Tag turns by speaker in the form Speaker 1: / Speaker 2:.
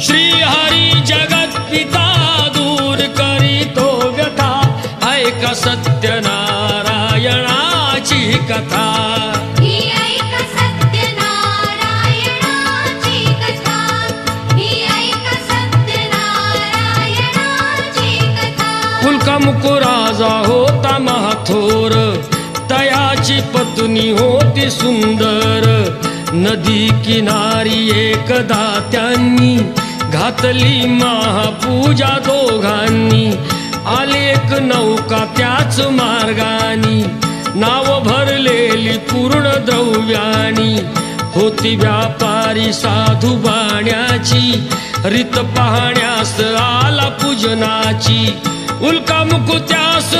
Speaker 1: श्रीहरी जगत्पिता दूर करीतो व्यथा ऐका सत्यनारायणाची कथा मुकुराजा होता महाथोर तयाची पत्नी होती सुंदर नदी किनारी एकदा त्यांनी घातली महापूजा दोघांनी आली एक नौका त्याच मार्गानी नाव भरलेली पूर्ण द्रव्यानी होती व्यापारी साधू बाण्याची रीत पाहण्यास आला पूजनाची उल्का मुकुत्यास